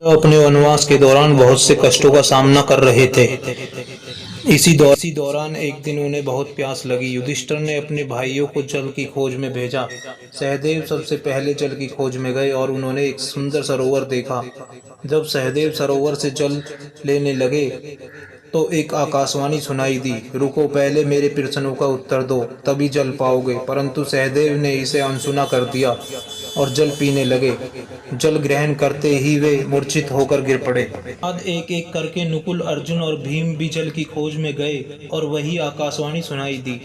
वो अपने वनवास के दौरान बहुत से कष्टों का सामना कर रहे थे। इसी दौरान एक दिन उन्हें बहुत प्यास लगी। युधिष्ठिर ने अपने भाइयों को जल की खोज में भेजा। सहदेव सबसे पहले जल की खोज में गए और उन्होंने एक सुंदर सरोवर देखा। जब सहदेव सरोवर से जल लेने लगे तो एक आकाशवाणी सुनाई दी, रुको, पहले मेरे प्रश्नों का उत्तर दो, तभी जल पाओगे। परंतु सहदेव ने इसे अनसुना कर दिया और जल पीने लगे। जल ग्रहण करते ही वे मूर्छित होकर गिर पड़े। बाद एक एक करके नकुल, अर्जुन और भीम भी जल की खोज में गए और वही आकाशवाणी सुनाई दी।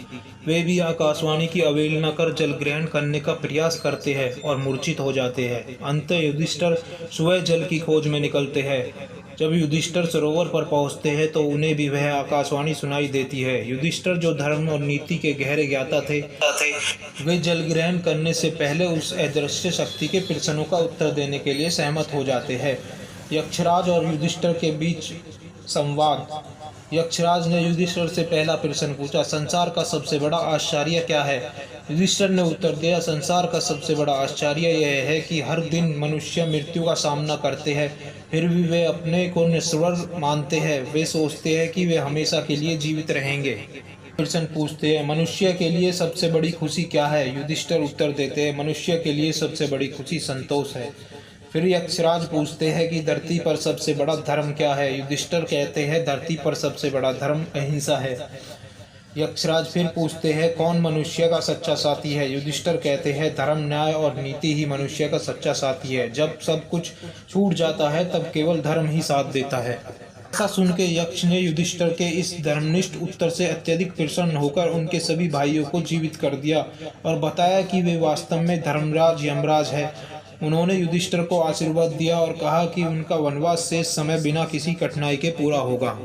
वे भी आकाशवाणी की अवहेलना कर जल ग्रहण करने का प्रयास करते हैं और मूर्छित हो जाते हैं। अंत युधिष्ठिर स्वयं जल की खोज में निकलते हैं। जब युधिष्ठिर सरोवर पर पहुंचते हैं तो उन्हें भी वह आकाशवाणी सुनाई देती है। युधिष्ठिर जो धर्म और नीति के गहरे ज्ञाता थे, वे जल ग्रहण करने से पहले उस अदृश्य शक्ति के प्रश्नों का उत्तर देने के लिए सहमत हो जाते हैं। यक्षराज और युधिष्ठिर के बीच संवाद। यक्षराज ने युधिष्ठिर से पहला प्रश्न पूछा, संसार का सबसे बड़ा आश्चर्य क्या है? युधिष्ठिर ने उत्तर दिया, संसार का सबसे बड़ा आश्चर्य यह है कि हर दिन मनुष्य मृत्यु का सामना करते हैं, फिर भी वे अपने को निस्वर्ग मानते हैं। वे सोचते हैं कि वे हमेशा के लिए जीवित रहेंगे। प्रश्न पूछते हैं, मनुष्य के लिए सबसे बड़ी खुशी क्या है? युधिष्ठिर उत्तर देते हैं, मनुष्य के लिए सबसे बड़ी खुशी संतोष है। फिर यक्षराज पूछते हैं कि धरती पर सबसे बड़ा धर्म क्या है? युधिष्ठिर कहते हैं, धरती पर सबसे बड़ा धर्म अहिंसा है। यक्षराज फिर पूछते हैं, कौन मनुष्य का सच्चा साथी है? युधिष्ठिर कहते हैं, धर्म, न्याय और नीति ही मनुष्य का सच्चा साथी है। जब सब कुछ छूट जाता है तब केवल धर्म ही साथ देता है। ऐसा सुन के यक्ष ने युधिष्ठिर के इस धर्मनिष्ठ उत्तर से अत्यधिक प्रसन्न होकर उनके सभी भाइयों को जीवित कर दिया और बताया कि वे वास्तव में धर्मराज यमराज है। उन्होंने युधिष्ठिर को आशीर्वाद दिया और कहा कि उनका वनवास शेष समय बिना किसी कठिनाई के पूरा होगा।